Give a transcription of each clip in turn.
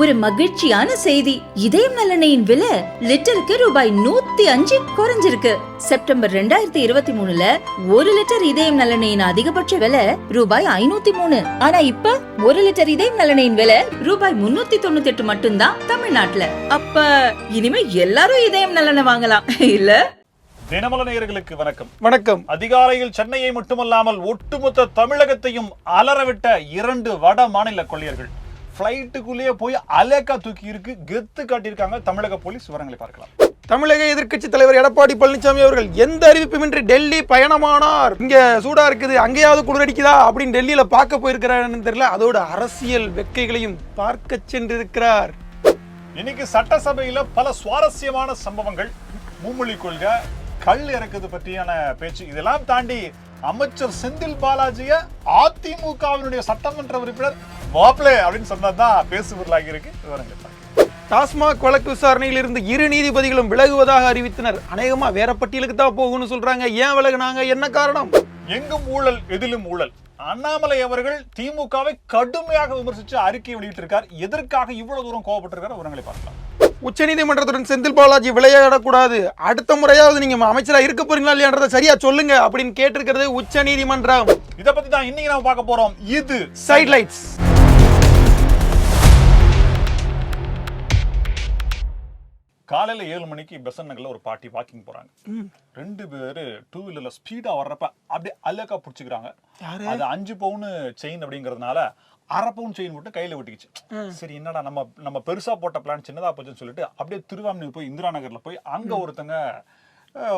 ஒரு மகிழ்ச்சியான செய்தி. இதயம் நல்லெண்ணெயின் விலை லிட்டருக்கு ரூபாய் 105 குறைஞ்சிருக்கு. செப்டம்பர் 2023ல 1 லிட்டர் இதயம் நல்லெண்ணெயின் அதிகபட்ச விலை ரூபாய் 503. ஆனா இப்ப 1 லிட்டர் இதயம் நல்லெண்ணெயின் விலை ரூபாய் 398 மட்டும்தான் தமிழ்நாட்டுல. அப்ப இனிமே எல்லாரும் இதயம் நல்லெண்ணெய் வாங்கலாம் இல்ல? தினமல நேயர்களுக்கு வணக்கம். வணக்கம். அதிகாலையில் சென்னையை மட்டுமல்லாமல் ஒட்டுமொத்த தமிழகத்தையும் அலறவிட்ட 2 வட மாநில கொள்ளையர்கள் பிளைட்டுக்குள்ளேயே போய் அலேக்கா தூக்கி இருக்கு கெத்து காட்டியிருக்காங்க தமிழக போலீஸ். விவரங்களை பார்க்கலாம். தமிழக எதிர்க்கட்சி தலைவர் எடப்பாடி பழனிசாமி அவர்கள் எந்த அறிவிப்புமின்றி டெல்லி பயணமானார். இங்க சூடா இருக்குது, அங்கேயாவது குளிரடிக்குதா அப்படின்னு டெல்லியில பார்க்க போயிருக்கிறாருன்னு தெரியல. அதோட அரசியல் வெக்கைகளையும் பார்க்க சென்றிருக்கிறார். இன்னைக்கு சட்டசபையில பல சுவாரஸ்யமான சம்பவங்கள், மும்மொழி கொள்கை, கல் இறக்குது பற்றியான பேச்சு, இதெல்லாம் தாண்டி அமைச்சர் செந்தில் பாலாஜிய அதிமுகவினுடைய சட்டமன்ற உறுப்பினர் மாப்ளே அப்படின்னு சொன்னதுதான் பேசுபொருளாகி இருக்கு. விவரங்கள். டாஸ்மாக் வழக்கு விசாரணையில் இருந்து 2 நீதிபதிகளும் விலகுவதாக அறிவித்தனர். அநேகமா வேற பட்டியலுக்கு தான் போகும்னு சொல்றாங்க. ஏன் விலகுனாங்க, என்ன காரணம்? எங்கும் ஊழல் எதிலும் ஊழல். அண்ணாமலை அவர்கள் திமுகவை கடுமையாக விமர்சித்து அறிக்கை வெளியிட்டிருக்கார். எதற்காக இவ்வளவு தூரம் கோவப்பட்டிருக்கார்? விவரங்களை பார்க்கலாம். உச்சநீதிமன்றத்துடன் செந்தில் பாலாஜி விளையாடக்கூடாது, அடுத்த முறையாவது நீங்க அமைச்சரா இருக்க போறீங்களா இல்லையான்றதை சரியா சொல்லுங்க அப்படின்னு கேட்டிருக்கிறது உச்சநீதிமன்றம். இதை பத்தி தான் இன்னைக்கு நாம பார்க்க போறோம். இது சைட்லைட்ஸ். காலையில 7 மணிக்கு பெசன்ட் நகர்ல ஒரு பார்ட்டி வாக்கிங் போறாங்க. 2 பேரு 2 வீலர்ல ஸ்பீடா வர்றப்ப அப்படியே அலக்கா புடிச்சுக்கிறாங்க. அது 5 பவுன் செயின் அப்படிங்கறதுனால 1/2 பவுன் செயின் மட்டும் கையில ஒட்டிக்கிச்சு. சரி, என்னடா நம்ம பெருசா போட்ட பிளான் சின்னதா போச்சுன்னு சொல்லிட்டு அப்படியே திருவான்மையூர் போய் இந்திரா நகர்ல போய் அங்க ஒருத்தங்க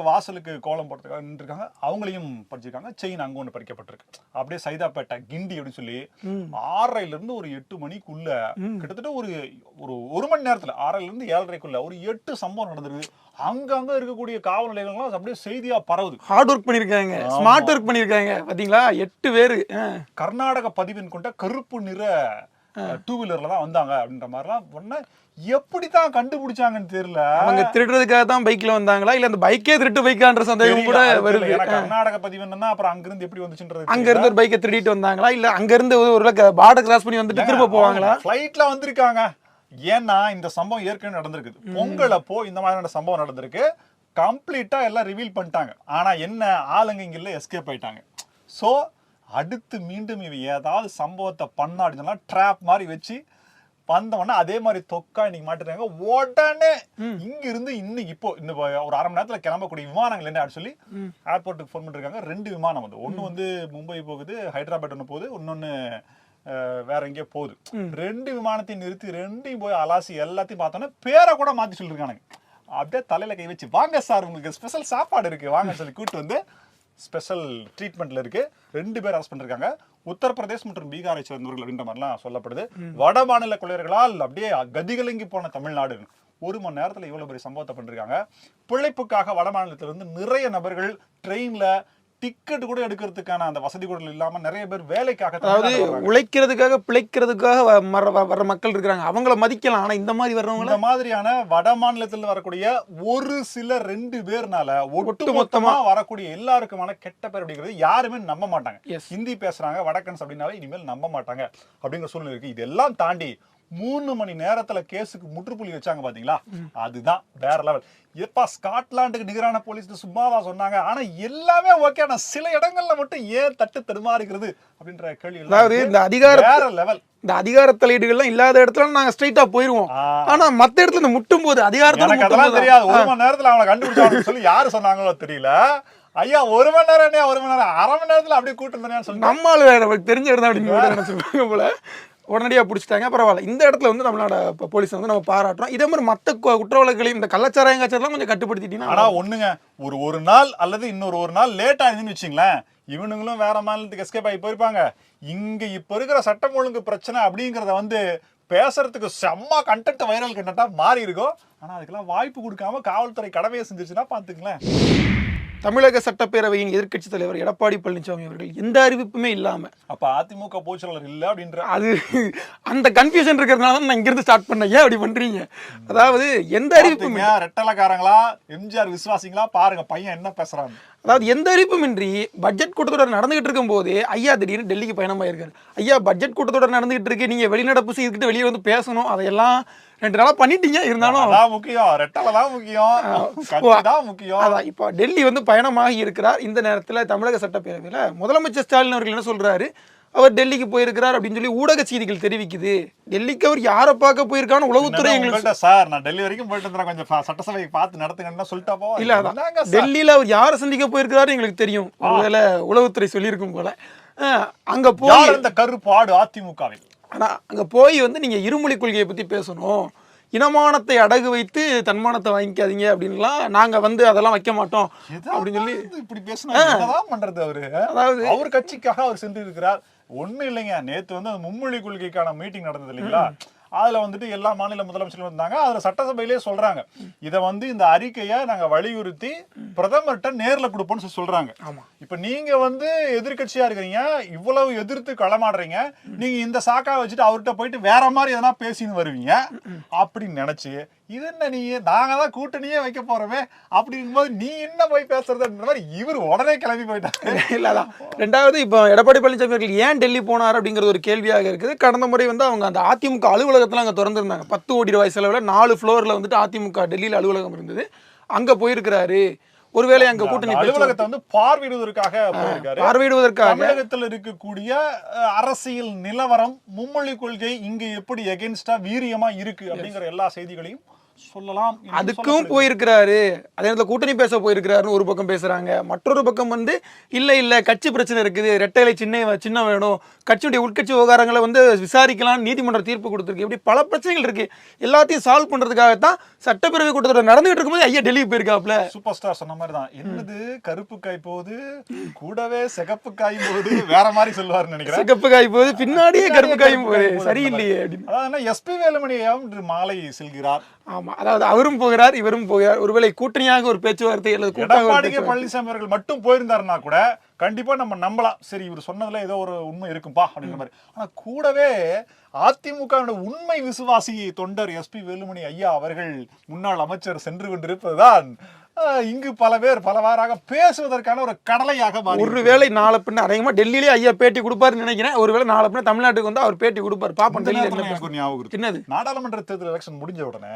வாசலுக்கு கோலம் போடுறதுக்காக நின்றுருக்காங்க. அவங்களையும் பறிச்சிருக்காங்க. செயின் அங்க ஒண்ணு பறிக்கப்பட்டிருக்கு. அப்படியே சைதாப்பேட்டை கிண்டி அப்படின்னு சொல்லி 6:30ல இருந்து ஒரு 8 மணிக்குள்ள கிட்டத்தட்ட ஒரு மணி நேரத்துல 6:30ல இருந்து 7:30க்குள்ள ஒரு 8 சம்பவம் நடந்திருக்கு. அங்கங்க இருக்கக்கூடிய காவல் நிலையங்கள்லாம் அப்படியே செய்தியா பரவுது. ஹார்ட் ஒர்க் பண்ணிருக்காங்க, ஸ்மார்ட் ஒர்க் பண்ணிருக்காங்க. பாத்தீங்களா, 8 பேரு கர்நாடக பதிவின் கொண்ட கருப்பு நிற 2 வீலர்ல தான் வந்தாங்க அப்படின்ற மாதிரிலாம் ஒண்ணு. எப்படித்தான் கண்டுபிடிச்சாங்கன்னு தெரியல. அவங்க திருடுறதுக்காக தான் பைக்ல வந்தாங்களா இல்ல அந்த பைக்கே திருட்டு பைக்கான்ற சந்தேகம் கூட வருது. கர்நாடக பதிவு என்னன்னா அப்புறம் அங்க இருந்து எப்படி வந்துச்சுன்றது, அங்க இருந்து ஒரு பைக்கை திருடிட்டு வந்தாங்களா இல்ல அங்க இருந்து ஒரு பார்டர் கிராஸ் பண்ணி வந்துட்டு திரும்ப போவாங்களா? ஃளைட்ல வந்திருக்காங்க. ஏன்னா இந்த சம்பவம் ஏற்கனவே நடந்திருக்கு. பொங்கல் அப்போ இந்த மாதிரியான சம்பவம் நடந்திருக்கு. கம்ப்ளீட்டா எல்லாம் ரிவீல் பண்ணிட்டாங்க. ஆனா என்ன, ஆளுங்க இங்க இல்ல, எஸ்கேப் ஆயிட்டாங்க. சோ அடுத்து மீண்டும் இவ ஏதாவது சம்பவத்தை பண்ணா அப்படின்னா ட்ராப் மாதிரி வச்சு வந்தவொடனே அதே மாதிரி தொக்கா இன்னைக்கு மாட்டுறாங்க. உடனே இங்க இருந்து இன்னைக்கு இப்போ இந்த ஒரு 1/2 மணி நேரத்துல கிளம்பக்கூடிய விமானங்கள் என்ன சொல்லி ஏர்போர்ட்டுக்கு ஃபோன் பண்ணிருக்காங்க. 2 விமானம் வந்து, ஒண்ணு வந்து மும்பை போகுது, ஹைதராபாத் ஒண்ணு போகுது, இன்னொன்னு வேற எங்கேயோ போகுது. 2 விமானத்தையும் நிறுத்தி 2யும் போய் அலாசி எல்லாத்தையும் பார்த்தோன்னா பேரை கூட மாத்தி சொல்லிருக்கானுங்க. அப்படியே தலையில கை வச்சு, வாங்க சார் உங்களுக்கு ஸ்பெஷல் சாப்பாடு இருக்கு வாங்க சொல்லி கூப்பிட்டு வந்து ஸ்பெஷல் ட்ரீட்மெண்ட்ல இருக்கு. 2 பேர் அரெஸ்ட் பண்ணிருக்காங்க. உத்தரப்பிரதேஷ் மற்றும் பீகாரை சேர்ந்தவர்கள் அப்படின்ற மாதிரிலாம் சொல்லப்படுது. வட மாநில கொள்ளையர்களால் அப்படியே கதிகலங்கி போன தமிழ்நாடு 1 மணி நேரத்துல இவ்வளவு பெரிய சம்பவத்தை பண்ணிருக்காங்க. பிழைப்புக்காக வட மாநிலத்துல இருந்து நிறைய நபர்கள் ட்ரெயின்ல டிக்கெட் கூட எடுக்கிறதுக்கான அந்த வசதி கூட இல்லாம நிறைய பேர் வேலைக்காக, அதாவது உழைக்கிறதுக்காக பிழைக்கிறதுக்காக வர்ற மக்கள் இருக்காங்க. அவங்கள மதிக்கலாம். ஆனா இந்த மாதிரி வர்றவங்க, இந்த மாதிரியான வட மாநிலத்தில் வரக்கூடிய ஒரு சில 2 பேர்னால ஒட்டுமொத்தமா வரக்கூடிய எல்லாருக்குமான கெட்ட பேர் அப்படிங்கிறது யாருமே நம்ப மாட்டாங்க. ஹிந்தி பேசுறாங்க வடக்கன்ஸ் அப்படின்னாலே இனிமேல் நம்ப மாட்டாங்க அப்படிங்கிற சூழ்நிலை இருக்கு. இதெல்லாம் தாண்டி 3 மணி நேரத்துல கேஸுக்கு முற்றுப்புள்ளி வச்சாங்க பாத்தீங்களா, அதுதான் வேற லெவல். எப்பா ஸ்காட்லாண்டுக்கு நிகரான போலீஸ் சும்மாவா சொன்னாங்க? ஆனா எல்லாமே ஓகே, ஆனா சில இடங்கள்ல மட்டும் ஏன் தட்டு தடுமாறுகிறது அப்படின்ற கேள்வி. அதாவது இந்த அதிகாரம் வேற லெவல். இந்த அதிகார தலையீடுகள்லாம் இல்லாத இடத்துல நாங்க ஸ்ட்ரைட்டா போயிருவோம். ஆனா மத்த இடத்துல இந்த முட்டும் போது அதிகாரத்துல அதெல்லாம் தெரியாது. 1 மணி நேரத்துல அவங்களை கண்டுபிடிச்சாங்கன்னு சொல்லி யாரு சொன்னாங்களோ தெரியல. ஐயா 1 மணி நேரம், 1 மணி நேரம், 1/2 மணி நேரத்துல அப்படியே கூட்டு வந்தேன்னு சொல்லி நம்மளால நமக்கு தெரிஞ்ச இடம் அப்படின்னு சொல்லுவாங்க போல. உடனடியாக பிடிச்சிட்டாங்க. பரவாயில்ல. இந்த இடத்துல வந்து நம்மளோட போலீஸ் வந்து நம்ம பாராட்டுறோம். இதே மாதிரி மற்ற குற்ற வழக்குகளையும் இந்த கள்ளச்சாராயம் காய்ச்சலாம் கொஞ்சம் கட்டுப்படுத்திட்டீங்கன்னா. ஆனா ஒண்ணுங்க, ஒரு நாள் அல்லது இன்னொரு நாள் லேட் ஆகுதுன்னு வச்சுங்களேன், இவனுங்களும் வேற மாநிலத்துக்கு எஸ்கேப் ஆகி போயிருப்பாங்க. இங்க இப்ப இருக்கிற சட்டம் ஒழுங்கு பிரச்சனை அப்படிங்கறத வந்து பேசுறதுக்கு செம்ம கண்டென்ட், வைரல் கண்டென்ட்டா மாறி இருக்கும். ஆனா அதுக்கெல்லாம் வாய்ப்பு கொடுக்காம காவல்துறை கடமையை செஞ்சிருச்சுன்னா பாத்துங்களேன். தமிழக சட்டப்பேரவையின் எதிர்க்கட்சி தலைவர் எடப்பாடி பழனிசாமி அவர்கள் எந்த அறிவிப்புமே இல்லாம, அப்ப அதிமுக பொதுச்செயலாளர் இல்ல அப்படின்ற அது அந்த கன்ஃபியூஷன் இருக்கிறதுனால நான் இங்கிருந்து ஸ்டார்ட் பண்ணேன். ஏன் அப்படி பண்றீங்க? அதாவது எந்த அறிவிப்புமே, ரெட்டலக்காரங்களா எம்ஜிஆர் விசுவாசிங்களா பாருங்க பையன் என்ன பேசுறாங்க. அதாவது எந்த அறிவிப்புமின்றி பட்ஜெட் கூட்டத்தொடர் நடந்துகிட்டு இருக்கும் போதே ஐயா திடீர்னு டெல்லிக்கு பயணமாயிருக்காரு. ஐயா பட்ஜெட் கூட்டத்தொடர் நடந்துகிட்டு இருக்கு, நீங்க வெளிநடப்பு செய்துக்கிட்டு வெளியே வந்து பேசணும், அதையெல்லாம் 2 நாளா பண்ணிட்டீங்க. இருந்தாலும் அதான் முக்கியம், ரெட்டலை தான் முக்கியம், கட்சி தான் முக்கியம். அதான் இப்போ டெல்லி வந்து பயணமாகி இருக்கிறார். இந்த நேரத்தில் தமிழக சட்டப்பேரவையில் முதலமைச்சர் ஸ்டாலின் அவர்கள் என்ன சொல்றாரு, அவர் டெல்லிக்கு போயிருக்கிறார் அப்படின்னு சொல்லி ஊடக செய்திகள் தெரிவிக்குது. டெல்லிக்கு அவர் யாரை பார்க்க போயிருக்கான்னு உளவுத்துறை எங்களுக்கு சார், நான் டெல்லி வரைக்கும் போயிட்டு இருந்தேன், கொஞ்சம் சட்டசபை பார்த்து நடத்துங்கன்னு சொல்லிட்டா போ. இல்ல, அதான் டெல்லியில அவர் யாரை சந்திக்க போயிருக்கிறாரு எங்களுக்கு தெரியும். ஒருவேளை உளவுத்துறை சொல்லியிருக்கும் போல. அங்க போய் இந்த கருப்பாடு அதிமுகவில், ஆனா அங்க போய் வந்து நீங்க இருமொழி கொள்கையை பத்தி பேசணும், இனமானத்தை அடகு வைத்து தன்மானத்தை வாங்கிக்காதீங்க அப்படின்லாம் நாங்க வந்து அதெல்லாம் வைக்க மாட்டோம் அப்படின்னு சொல்லி இப்படி பேசினா என்னதான் பண்றது அவரு? அதாவது அவர் கட்சிக்காக அவர் சென்று இருக்கிறார். ஒண்ணு இல்லைங்க, நேத்து வந்து அந்த மும்மொழி கொள்கைக்கான மீட்டிங் நடந்தது இல்லைங்களா, அதுல வந்துட்டு எல்லா மாநில முதலமைச்சர்களும் வந்தாங்க. அதுல சட்டசபையிலேயே சொல்றாங்க, இதை வந்து இந்த அறிக்கையை நாங்க வலியுறுத்தி பிரதமர்கிட்ட நேர்ல கொடுப்போம்னு சொல்றாங்க. இப்ப நீங்க வந்து எதிர்கட்சியா இருக்கிறீங்க, இவ்வளவு எதிர்த்து களமாடுறீங்க, நீங்க இந்த சாக்கா வச்சுட்டு அவர்கிட்ட போயிட்டு வேற மாதிரி எதனா பேசின்னு வருவீங்க அப்படின்னு நினைச்சு, இது என்ன நீ நாங்க தான் கூட்டணியே வைக்க போறோமே அப்படிங்கும் போது நீ என்ன போய் பேசுறது அப்படின்ற மாதிரி இவர் உடனே கிளம்பி போயிட்டாங்க. இல்லதான். ரெண்டாவது, இப்போ எடப்பாடி பழனிசாமி அவர்கள் ஏன் டெல்லி போனார் அப்படிங்கிறது ஒரு கேள்வியாக இருக்குது. கடந்த முறை வந்து அவங்க அந்த அதிமுக அலுவலகத்துல அங்க திறந்திருந்தாங்க. 10 கோடி ரூபாய் செலவுல 4 ஃப்ளோர்ல வந்துட்டு அதிமுக டெல்லியில் அலுவலகம் இருந்தது. அங்க போயிருக்கிறாரு. ஒருவேளை அங்க கூட்டணி அலுவலகத்தை வந்து பார்வையிடுவதற்காக தமிழகத்தில் இருக்கக்கூடிய அரசியல் நிலவரம், மும்மொழி கொள்கை இங்க எப்படி எகென்ஸ்டா வீரியமா இருக்கு அப்படிங்கிற எல்லா செய்திகளையும் சொல்லலாம். அதுக்கும் போயிருக்கிறாரு. அதே நேரத்தில் கூட்டணி பேச போயிருக்கிறாருன்னு ஒரு பக்கம் பேசுறாங்க. மற்றொரு பக்கம் வந்து இல்ல கட்சி பிரச்சனை இருக்குது, ரெட்டைலை சின்ன வேணும், கட்சியுடைய உட்கட்சி விவகாரங்களை வந்து விசாரிக்கலாம், நீதிமன்ற தீர்ப்பு கொடுத்துருக்கு, இப்படி பல பிரச்சனைகள் இருக்கு. எல்லாத்தையும் சால்வ் பண்றதுக்காகத்தான் சட்டப்பேரவை கூட்டத்தொடர் நடந்துகிட்டு இருக்கும்போது ஐயா டெல்லிக்கு போயிருக்காப்ல. சூப்பர் ஸ்டார் சொன்ன மாதிரி தான், என்னது கருப்பு காய் போகுது கூடவே சிகப்பு காய் போகுது, வேற மாதிரி சொல்லுவாருன்னு நினைக்கிறேன். சிகப்பு காய் போகுது பின்னாடியே கருப்பு காயும் போகுது, சரியில்லையே அப்படின்னு. அதாவது எஸ்பி வேலுமணியும் மாலை செல்கிறார். ஆமா, அதாவது அவரும் போகிறார் இவரும் போகிறார். ஒருவேளை கூட்டணியாக ஒரு பேச்சுவார்த்தை அல்லது எடப்பாடி பழனிசாமி அவர்கள் மட்டும் போயிருந்தாருன்னா கூட கண்டிப்பா நம்ம நம்பலாம், சரி இவர் சொன்னதுல ஏதோ ஒரு உண்மை இருக்கும்பா அப்படின்ற மாதிரி. ஆனா கூடவே அதிமுக உண்மை விசுவாசி தொண்டர் எஸ்பி வேலுமணி ஐயா அவர்கள், முன்னாள் அமைச்சர் சென்று கொண்டிருப்பதுதான் இங்கு பல பேர் பலவாறாக பேசுவதற்கான ஒரு கடலையாக மாறி. ஒருவேளை நாளை பின்ன அதிகமா டெல்லியிலே ஐயா பேட்டி கொடுப்பாருன்னு நினைக்கிறேன். ஒருவேளை நாளை பின்ன தமிழ்நாட்டுக்கு வந்து அவர் பேட்டி கொடுப்பார். பாப்போம். ஞாபகம், நாடாளுமன்ற தேர்தல் எலெக்ஷன் முடிஞ்ச உடனே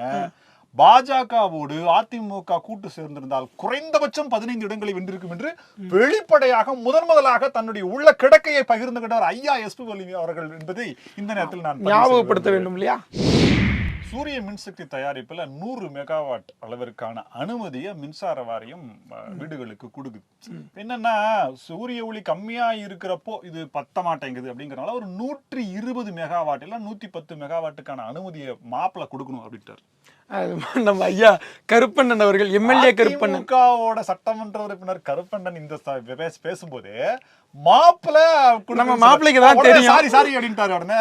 பாஜகவோடு அதிமுக கூட்டு சேர்ந்திருந்தால் குறைந்தபட்சம் 15 இடங்களை வென்றிருக்கும் என்று வெளிப்படையாக முதலாக தன்னுடைய உள்ள கிடக்கையை பகிர்ந்து கொண்டவர் ஐயா எஸ்பி வேலுமணி அவர்கள் என்பதை இந்த நேரத்தில் நான் ஞாபகப்படுத்த வேண்டும் இல்லையா? சூரிய மின்சக்தி தயாரிப்புல 100 மெகாவாட் அளவிற்கான அனுமதியை மின்சார வாரியம் வீடுகளுக்கு கொடுக்குது. என்னன்னா, சூரிய ஒளி கம்மியா இருக்கிறப்போ இது பத்த மாட்டேங்குது அப்படிங்கறனால ஒரு 120 மெகாவாட் இல்ல 110 மெகாவாட்டுக்கான அனுமதியை மாப்பிள கொடுக்கணும் அப்படின்ட்டார். நம்ம ஐயா கருப்பண்ணன் அவர்கள், எம்எல்ஏ கருப்பண்ணன், சட்டமன்ற உறுப்பினர் கருப்பண்ணன் இந்த பேசும்போது மாப்பிள நம்ம மாப்பிள்ளைக்கு தான் தெரியும், சாரி அப்படின்ட்டாரு. உடனே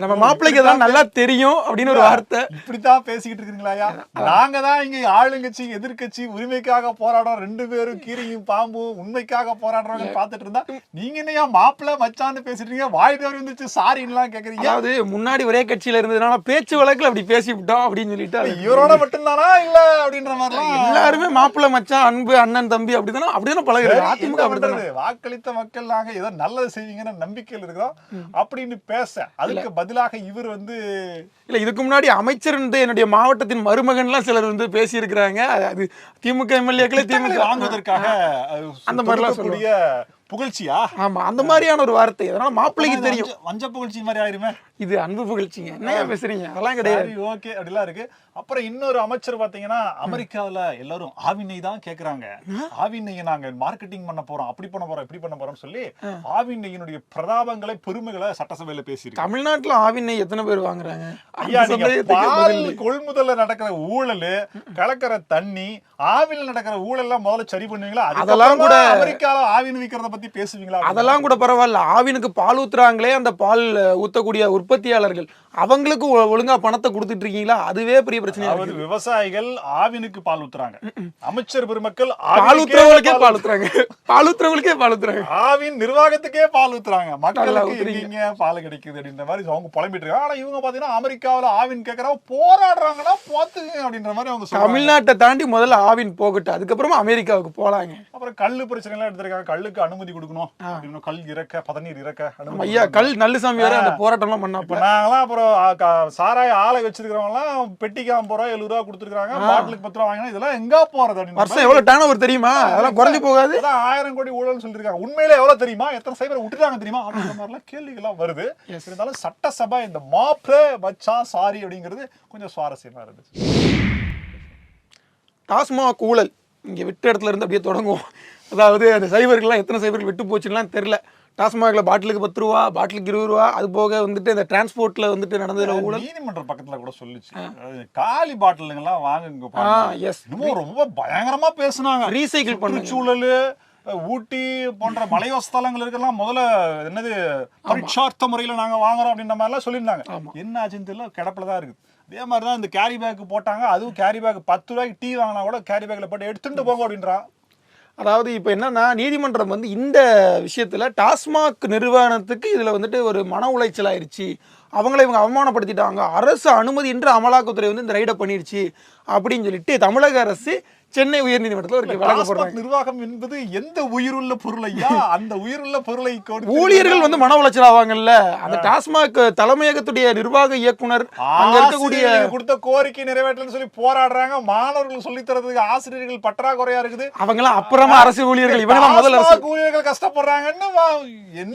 நம்ம மாப்பிள்ளைக்கு தான் நல்லா தெரியும் அப்படின்னு ஒரு வார்த்தை. இப்படித்தான் பேசிக்கிட்டு இருக்கீங்களா? நாங்க தான் இங்க ஆளுங்கட்சி எதிர்கட்சி உரிமைக்காக போராடுறோம், 2 பேரும் கீரியும் பாம்பும் உண்மைக்காக போராடுறவங்க பாத்துட்டு இருந்தா நீங்க என்னையா மாப்பிள்ள மச்சான்னு பேசிட்டீங்க, வாய் தவறி வந்துச்சு சாரின்னுலாம் கேக்குறீங்க. அதாவது முன்னாடி ஒரே கட்சியில இருந்ததுனால பேச்சு வழக்குல அப்படி பேசிவிட்டோம் அப்படின்னு சொல்லிட்டு இவரோட மட்டும்தானா இல்ல அப்படின்ற மாதிரி எல்லாருமே மாப்பிள்ள மச்சான் அன்பு அண்ணன் தம்பி அப்படிதானே பழகுறாங்க. அதிமுக பண்றது வாக்களித்த மக்கள் நாங்க ஏதோ நல்லது செய்வீங்கன்னு நம்பிக்கையில் இருக்கிறோம் அப்படின்னு பேச, அதுக்கு பதிலாக இவர் வந்து இல்ல இதுக்கு முன்னாடி அமைச்சர் என்னுடைய மாவட்டத்தின் மருமகன் எல்லாம் சிலர் வந்து பேசி இருக்கிறாங்க. அது திமுக எம்எல்ஏக்களை திமுக வாங்குவதற்காக அந்த மாதிரி சொல்லக்கூடிய புகழ்ச்சியா? ஆமா, அந்த மாதிரியான ஒரு வார்த்தை. அதனால மாப்பிள்ளைக்கு தெரியும். வஞ்ச புகழ்ச்சி மாதிரி ஆயிருமே. இது அன்பு புகழ்ச்சிங்க, என்ன பேசுறீங்க? அதெல்லாம் கிடையாது. ஓகே, அப்படிலாம் இருக்கு. அப்புறம் இன்னொரு அமைச்சர் பாத்தீங்கன்னா, அமெரிக்காவில எல்லாரும் ஆவினை தான் கேக்குறாங்க, ஆவினையை நாங்க மார்க்கெட்டிங் பண்ண போறோம், அப்படி பண்ண போறோம் இப்படி பண்ண போறோம் சொல்லி ஆவினையினுடைய பிரதாபங்களை பெருமைகளை சட்டசபையில பேசியிருக்கு. தமிழ்நாட்டுல ஆவினை எத்தனை பேர் வாங்குறாங்க? கொள்முதல்ல நடக்கிற ஊழல், கலக்கிற தண்ணி, ஆவில நடக்கிற ஊழல் எல்லாம் முதல்ல சரி பண்ணுவீங்களா? அதெல்லாம் கூட அமெரிக்கால ஆவின் விக்கிறத பத்தி பத்தி பேசுவீங்களா? அதெல்லாம் கூட பரவாயில்ல, ஆவினுக்கு பால் ஊத்துறாங்களே அந்த பால் ஊத்தக்கூடிய உற்பத்தியாளர்கள் அவங்களுக்கு ஒழுங்கா பணத்தை கொடுத்துட்டு இருக்கீங்களா, அதுவே பெரிய பிரச்சனையா அதாவது இருக்கு. விவசாயிகள் ஆவினுக்கு பால் ஊத்துறாங்க, அமைச்சர் பெருமக்கள் பால் ஊத்துறவங்களுக்கே பால் ஊத்துறாங்க, பால் ஊத்துறவங்களுக்கே பால் ஊத்துறாங்க, ஆவின் நிர்வாகத்துக்கே பால் ஊத்துறாங்க, மக்களுக்கு எங்க பால் கிடைக்குது அப்படின்ற மாதிரி அவங்க புலம்பிட்டு இருக்காங்க. ஆனா இவங்க பாத்தீங்கன்னா அமெரிக்காவில ஆவின் கேட்கறவங்க போராடுறாங்கன்னா பாத்துங்க அப்படின்ற மாதிரி அவங்க சொல்றாங்க. தமிழ்நாட்டை தாண்டி முதல்ல ஆவின் போகட்டும், அதுக்கப்புறமா அமெரிக்காவுக்கு போலாங்க. அப்புறம் கல்லு பிரச்சனை எல்லாம் எடுத்திருக்காங்க, கல்லுக்கு அனுமதி கொடுக்கணும் அப்படின்னு, கல் இறக்க பதநீர் இறக்க அனுமதி. ஐயா கல் நல்லுசாமி வேற அந்த போராட்டம் எல்லாம் பண்ணப்ப நாங்களாம் அப்புறம் சாராய ஆலை வச்சிருக்கிறவங்க எல்லாம் பெட்டிக்கு 50 ரூபா 70 ரூபா கொடுத்துருக்காங்க, பாட்டிலுக்கு 10 ரூபா வாங்கினா இதெல்லாம் எங்க போறது அப்படின்னு. வருஷம் எவ்வளவு டர்ன் ஓவர் தெரியுமா, அதெல்லாம் குறைஞ்சு போகாது. 1000 கோடி ஊழல் சொல்லிருக்காங்க, உண்மையிலே எவ்வளவு தெரியுமா, எத்தனை சைபர் விட்டுட்டாங்க தெரியுமா அப்படின்ற மாதிரி எல்லாம் கேள்விகள்லாம் வருது. இருந்தாலும் சட்டசபை இந்த மாப்ள மச்சான் சாரி அப்படிங்கிறது கொஞ்சம் சுவாரஸ்யமா இருந்துச்சு. டாஸ்மாக் ஊழல் இங்கே விட்ட இடத்துல இருந்து அப்படியே தொடங்குவோம். அதாவது அந்த சைபர்கள்லாம் எத்தனை சைபர்கள் விட்டு போச்சுலாம் தெரில. டாஸ்மாகில் பாட்டிலுக்கு 10 ரூபா, பாட்டிலுக்கு 20 ரூபா, அது போக வந்துட்டு இந்த டிரான்ஸ்போர்ட்ல வந்துட்டு நடந்ததுல ஊழல். நீதிமன்ற பக்கத்துல கூட சொல்லிச்சு, காலி பாட்டிலுங்கெல்லாம் வாங்குங்க. இன்னமும் ரொம்ப பயங்கரமா பேசுனாங்க, ரீசைக்கிள் பண்ண சூழல் ஊட்டி போன்ற மலைவஸ்தலங்களுக்கெல்லாம் முதல்ல என்னது பரீட்சார்த்த முறையில நாங்க வாங்குறோம் அப்படின்ற மாதிரி எல்லாம் சொல்லியிருந்தாங்க. என்ன ஆச்சுன்னு தெரியல, கிடப்புலதான் இருக்குது. அதே மாதிரிதான் இந்த கேரி பேக் போட்டாங்க, அதுவும் கேரி பேக் 10 ரூபாய்க்கு டீ வாங்கினா கூட கேரி பேக்ல போட்டு எடுத்துட்டு போங்க அப்படின்றான். அதாவது இப்போ என்னன்னா, நீதிமன்றம் வந்து இந்த விஷயத்துல டாஸ்மாக் நிறுவனத்துக்கு இதுல வந்துட்டு ஒரு மன உளைச்சல் ஆயிடுச்சு, அவங்கள இவங்க அவமானப்படுத்திட்டாங்க, அரசு அனுமதியின்றி அமலாக்கத்துறை வந்து இந்த ரைடை பண்ணிடுச்சு அப்படின்னு சொல்லிட்டு தமிழக அரசு சென்னை உயர்நீதிமன்றத்தில் ஒரு வழக்கு போடுறாங்க. நிர்வாகம் என்பது எந்த உயிருள்ள பொருள் ஐயா, அந்த உயிருள்ள பொருளை ஊழியர்கள் வந்து மன உளைச்சல் ஆவாங்கல்ல. அந்த டாஸ்மாக் தலைமையகத்துடைய நிர்வாக இயக்குனர் அங்க இருக்கக்கூடிய கொடுத்த கோரிக்கை நிறைவேற்றலன்னு சொல்லி போராடுறாங்க. மாணவர்கள் சொல்லி தரதுக்கு ஆசிரியர்கள் பற்றாக்குறையா இருக்குது, அவங்க எல்லாம் அப்புறமா அரசு ஊழியர்கள், இவங்க தான் முதல்ல அரசு ஊழியர்கள் கஷ்டப்படுறாங்கன்னு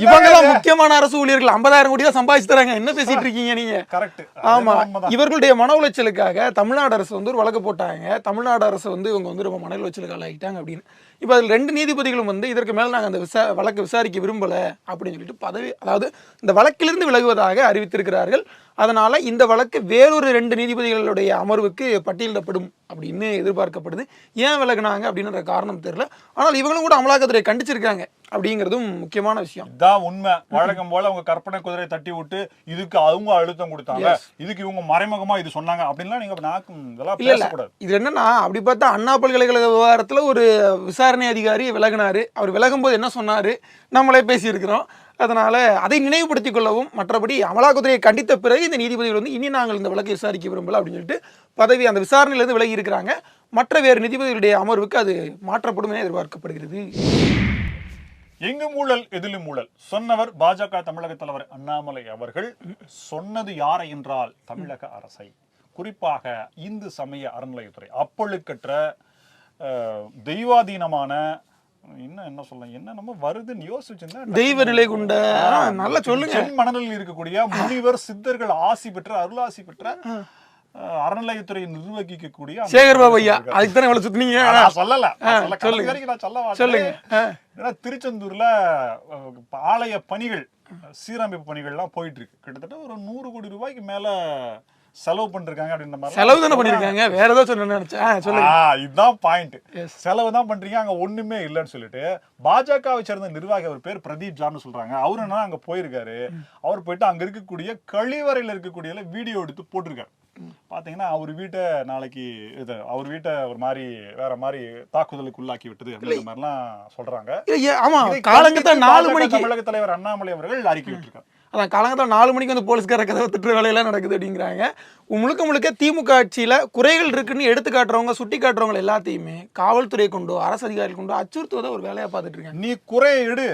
இவங்க தான் முக்கியமான அரசு ஊழியர்கள் 50,000 கோடி தான் சம்பாதிச்சு தராங்க. என்ன பேசிட்டு இருக்கீங்க நீங்க? கரெக்ட். ஆமா, இவர்களுடைய மன உளைச்சலுக்காக தமிழ்நாடு அரசு வந்து ஒரு வழக்கு போட்டாங்க. தமிழ்நாடு அரசு வந்து இவங்க வந்து ரொம்ப மன உளைச்சலுக்கு ஆளாகிட்டாங்க அப்படின்னு. இப்போ அதில் 2 நீதிபதிகளும் வந்து இதற்கு மேலே நாங்கள் அந்த வழக்கு விசாரிக்க விரும்பலை அப்படின்னு சொல்லிட்டு அதாவது இந்த வழக்கிலிருந்து விலகுவதாக அறிவித்திருக்கிறார்கள். அதனால இந்த வழக்கு வேறொரு 2 நீதிபதிகளுடைய அமர்வுக்கு பட்டியலிடப்படும் அப்படின்னு எதிர்பார்க்கப்படுது. ஏன் விலகுனாங்க அப்படின்ற காரணம் தெரியல. ஆனால் இவங்களும் கூட அமலாக்கத்துறை கண்டிச்சிருக்காங்க அப்படிங்கிறதும் முக்கியமான விஷயம். இதான் உண்மை. வழக்கம் போல அவங்க கற்பனை குதிரை தட்டி விட்டு இதுக்கு அவங்க அழுத்தம் கொடுத்தாங்க, இதுக்கு இவங்க மறைமுகமா இது சொன்னாங்க அப்படின்லாம் நீங்க இதெல்லாம் பேசக்கூடாது. இது என்னன்னா, அப்படி பார்த்தா அண்ணா பல்கலைக்கழக விவகாரத்துல ஒரு விசாரணை அதிகாரி விலகினாரு. அவர் விலகும் போது என்ன சொன்னாரு நம்மளே பேசியிருக்கிறோம். அதனால அதை நினைவுபடுத்திக் கொள்ளவும், மற்றபடி அமலாக்கத்துறையை கண்டித்த பிறகு இந்த நீதிபதிகள் வந்து இனி நாங்கள் இந்த வழக்கை விசாரிக்க விரும்பல அப்படின்னு சொல்லிட்டு அந்த விசாரணையிலிருந்து விலகி இருக்கிறாங்க. மற்ற வேறு நீதிபதிகளுடைய அமர்வுக்கு அது மாற்றப்படும் என எதிர்பார்க்கப்படுகிறது. எங்கும் ஊழல் எதிலும் ஊழல் சொன்னவர் பாஜக தமிழக தலைவர் அண்ணாமலை அவர்கள். சொன்னது யாரை என்றால் தமிழக அரசை, குறிப்பாக இந்து சமய அறநிலையத்துறை, அப்பழுக்கற்ற தெய்வாதீனமான என்ன சொல்ல என்ன நம்ம வருதுன்னு யோசிச்சுன்னா தெய்வ நிலை கொண்ட நல்லா சொல்லுங்க மனநிலையில் இருக்கக்கூடிய முனிவர் சித்தர்கள் ஆசி பெற்ற அருளாசி பெற்ற அறநிலையத்துறை நிர்வகிக்கக்கூடிய சேகர்பாபு ஐயா. அதுக்கு தானே இவ்வளவு சுத்தினீங்க. சொல்லல சொல்லுங்க. திருச்செந்தூர்ல ஆலய பணிகள், சீரமைப்பு பணிகள் எல்லாம் போயிட்டு இருக்கு. கிட்டத்தட்ட ஒரு 100 கோடி ரூபாய்க்கு மேல செலவு பண்ணிருக்காங்க அப்படின்ற மாதிரி. செலவு தானே பண்ணிருக்காங்க, வேற ஏதோ சொன்ன நினைச்சேன். சொல்லுங்க. இதுதான் பாயிண்ட். செலவு தான் பண்றீங்க, அங்க ஒண்ணுமே இல்லைன்னு சொல்லிட்டு பாஜகவை சேர்ந்த நிர்வாகி, அவர் பேர் பிரதீப் ஜான்னு சொல்றாங்க. அவரு என்ன அங்க போயிருக்காரு. அவர் போயிட்டு அங்க இருக்கக்கூடிய கழிவறையில இருக்கக்கூடிய வீடியோ எடுத்து போட்டிருக்காரு. பாத்தீங்கன்னா அவர் வீட்டை நாளைக்கு அவர் வீட்டை ஒரு மாதிரி வேற மாதிரி தாக்குதலுக்கு உள்ளாக்கி விட்டது அப்படின்ற மாதிரிலாம் சொல்றாங்க. ஆமா, காலங்கத்தான் 4 மணிக்கு தமிழக தலைவர் அண்ணாமலை அவர்கள் அறிக்கை விட்டுருக்காரு. அதான் காலங்கத்தான் 4 மணிக்கு வந்து போலீஸ்கார கதவை திட்டுற வேலையெல்லாம் நடக்குது அப்படிங்கிறாங்க. முழுக்க திமுக ஆட்சியில குறைகள் இருக்குன்னு எடுத்து காட்டுறவங்க, சுட்டி காட்டுறவங்க எல்லாத்தையுமே காவல்துறை கொண்டோ அரசு அதிகாரிகள் கொண்டோ அச்சுறுத்துவதை ஒரு வேலையா பார்த்துட்டு இருக்காங்க. நீ குறையை எடு,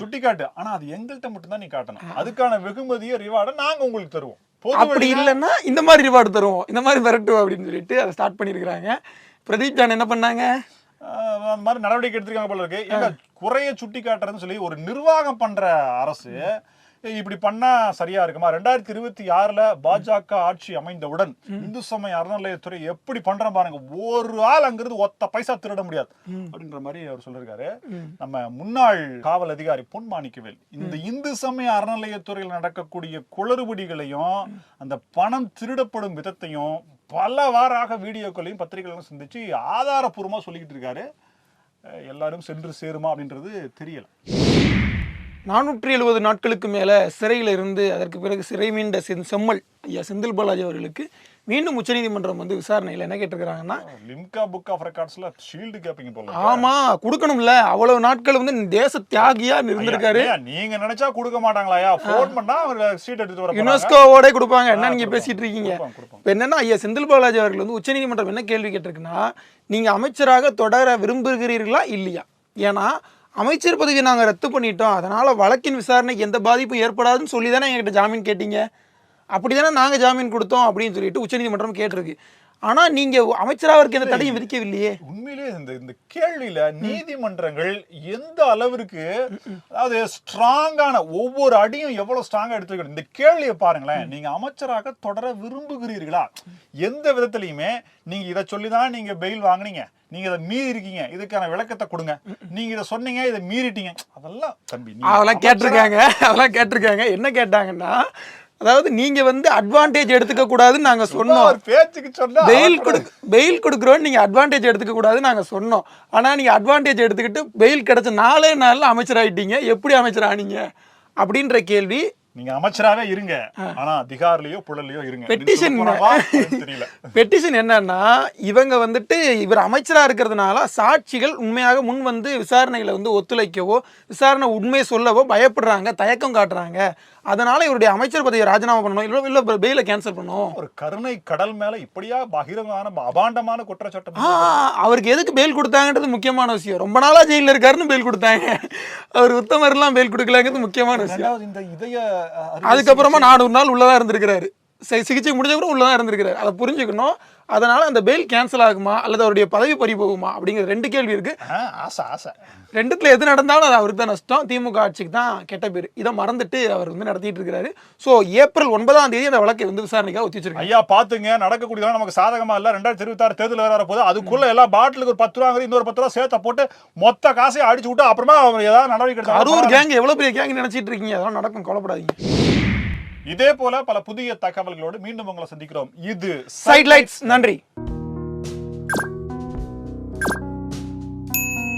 சுட்டி காட்டு, ஆனா அது எங்கள்கிட்ட மட்டும் தான் நீ காட்டணும். அதுக்கான வெகுமதியை ரிவார்டை நாங்க உங்களுக்கு தருவோம். அப்படி இல்லைன்னா இந்த மாதிரி ரிவார்டு தருவோம், இந்த மாதிரி மிரட்டுவோம் அப்படின்னு சொல்லிட்டு அதை ஸ்டார்ட் பண்ணியிருக்கிறாங்க. பிரதீப் ஜான் என்ன பண்ணாங்க, அந்த மாதிரி நடவடிக்கை எடுத்திருக்காங்க போல இருக்கு. எங்க குறைய சுட்டி காட்டுறதுன்னு சொல்லி ஒரு நிர்வாகம் பண்ற அரசு இப்படி பண்ணா சரியா இருக்குமா? 2026 பாஜக ஆட்சி அமைந்தவுடன் இந்து சமய அறநிலையத்துறை எப்படி பண்ற பாருங்க, ஒரு ஆள் அங்கிருந்து ஒத்த பைசா திருட முடியாது அப்படின்ற மாதிரி அவர் சொல்லிருக்காரு. நம்ம முன்னாள் காவல் அதிகாரி பொன் மாணிக்கவேல் இந்த இந்து சமய அறநிலையத்துறையில் நடக்கக்கூடிய குளறுபடிகளையும் அந்த பணம் திருடப்படும் விதத்தையும் பல வாராக வீடியோக்களையும் பத்திரிகைகளையும் சந்திச்சு ஆதாரப்பூர்வமா சொல்லிக்கிட்டு இருக்காரு. எல்லாரும் சென்று சேருமா அப்படின்றது தெரியல. 470 நாட்களுக்கு மேல சிறையில இருந்து அதற்கு பிறகு சிறை மீண்ட செம்மல் ஐயா செந்தில் பாலாஜி அவர்களுக்கு மீண்டும் உச்சநீதிமன்றம் வந்து விசாரணையில என்ன கேட்டிருக்கிறாங்கன்னா, லிம்கா புக் ஆஃப் ரெக்கார்ட்ஸ்ல ஷீல்டு கேப்பீங்க போல. ஆமா கொடுக்கணும்ல, அவ்வளவு நாட்கள் வந்து தேச தியாகியா இருந்திருக்காரு. நீங்க நினைச்சா கொடுக்க மாட்டாங்களாயா? போன் பண்ணா அவர் சீட் எடுத்து வர யுனெஸ்கோவோட கொடுப்பாங்க. என்ன நீங்க பேசிட்டு இருக்கீங்க? இப்ப என்னன்னா ஐயா செந்தில் பாலாஜி அவர்கள் வந்து உச்சநீதிமன்றம் என்ன கேள்வி கேட்டிருக்குன்னா, நீங்க அமைச்சராக தொடர விரும்புகிறீர்களா இல்லையா? ஏன்னா அமைச்சர் பதவியை நாங்கள் ரத்து பண்ணிட்டோம், அதனால வழக்கின் விசாரணைக்கு எந்த பாதிப்பும் ஏற்படாதுன்னு சொல்லி தானே எங்ககிட்ட ஜாமீன் கேட்டீங்க, அப்படி தானே நாங்கள் ஜாமீன் கொடுத்தோம் அப்படின்னு சொல்லிட்டு உச்சநீதிமன்றம் கேட்டிருக்கு. ஆனா நீங்க அமைச்சராக எந்த தடையும் விதிக்கவில்லையே. உண்மையிலேயே இந்த கேள்வியில நீதிமன்றங்கள் எந்த அளவிற்கு, அதாவது ஸ்ட்ராங்கான ஒவ்வொரு அடியும் எவ்வளவு ஸ்ட்ராங்கா எடுத்துக்கணும். இந்த கேள்வியை பாருங்களேன், நீங்க அமைச்சராக தொடர விரும்புகிறீர்களா? எந்த விதத்திலையுமே நீங்க இதை சொல்லிதான் நீங்க பெயில் வாங்குனீங்க, நீங்க இதை மீறி இருக்கீங்க, இதுக்கான விளக்கத்தை கொடுங்க, நீங்க இதை சொன்னீங்க, இதை மீறிட்டீங்க, அதெல்லாம் தம்பி அதெல்லாம் கேட்டிருக்காங்க. என்ன கேட்டாங்கன்னா, அதாவது நீங்க வந்து அட்வான்டேஜ் எடுத்துக்க கூடாதுன்னு நாங்க சொன்னோம். பேச்சுக்கு சொன்னா பெயில் கொடுக்குறோம், நீங்க அட்வான்டேஜ் எடுத்துக்க கூடாதுன்னு நாங்க சொன்னோம். ஆனா நீங்க அட்வான்டேஜ் எடுத்துக்கிட்டு பெயில் கிடைச்ச 4 நாள்ல அமைச்சர் ஆயிட்டீங்க, எப்படி அமைச்சர் ஆனீங்க அப்படின்ற கேள்வி. நீங்க அமைச்சராவே இருங்க, ஆனா திகார்லயோ புழலையோ இருங்க. பெட்டிஷன் என்னன்னா, இவங்க வந்துட்டு இவர் அமைச்சரா இருக்கிறதுனால சாட்சிகள் உண்மையாக முன் வந்து விசாரணைகளை வந்து ஒத்துழைக்கவோ விசாரணை உண்மையை சொல்லவோ பயப்படுறாங்க, தயக்கம் காட்டுறாங்க. அதனால இவருடைய அமைச்சர் பதவியை ராஜினாமா பண்ணணும், இல்ல பெயில கேன்சல் பண்ணணும். ஒரு கருணை கடல் மேல இப்படியா பகிரங்கமான அபாண்டமான குற்றச்சாட்டு. அவருக்கு எதுக்கு பெயில் கொடுத்தாங்கன்றது முக்கியமான விஷயம். ரொம்ப நாளா ஜெயில இருக்காருன்னு பெயில் கொடுத்தாங்க, அவர் உத்தமர்லாம் பெயில் கொடுக்கலங்கிறது முக்கியமான விஷயம். இந்த இதய அதுக்கப்புறமா 400 நாள் உள்ளதான் இருந்திருக்கிறாரு, சிகிச்சை முடிஞ்ச கூட உள்ளதான் இருந்திருக்கிறாரு, அதை புரிஞ்சுக்கணும். அதனால அந்த பெயில் கேன்சல் ஆகுமா அல்லது அவருடைய பதவி பறி போகுமா அப்படிங்கிற 2 கேள்வி இருக்கு. ஆசை ரெண்டுத்துல எது நடந்தாலும் அது அவருக்கு தான் நஷ்டம், திமுக ஆட்சிக்கு தான் கெட்ட பேர். இதை மறந்துட்டு அவர் வந்து நடத்திட்டு இருக்காரு. ஸோ ஏப்ரல் 9ஆம் தேதி அந்த வழக்கை வந்து விசாரணைக்காக ஒத்தி வச்சிருக்காங்க. ஐயா பாத்துங்க, நடக்கக்கூடியதான் நமக்கு சாதகமா இல்ல. 2026 தேர்தல் வேற போது, அதுக்குள்ள எல்லா பாட்டிலுக்கு ஒரு 10 ரூபா இன்னொரு 10 ரூபா சேர்த்த போட்டு மொத்த காசையும் அடிச்சு விட்டு அப்புறமா ஏதாவது நடவடிக்கை எடுத்து. அரூர் கேங் எவ்வளவு பெரிய கேங் நினைச்சிட்டு இருக்கீங்க, அதெல்லாம் நடக்கும், கவலைப்படாதீங்க. இதே போல பல புதிய தகவல்களோடு மீண்டும் உங்களை சந்திக்கிறோம். இது சைட் லைட்ஸ். நன்றி.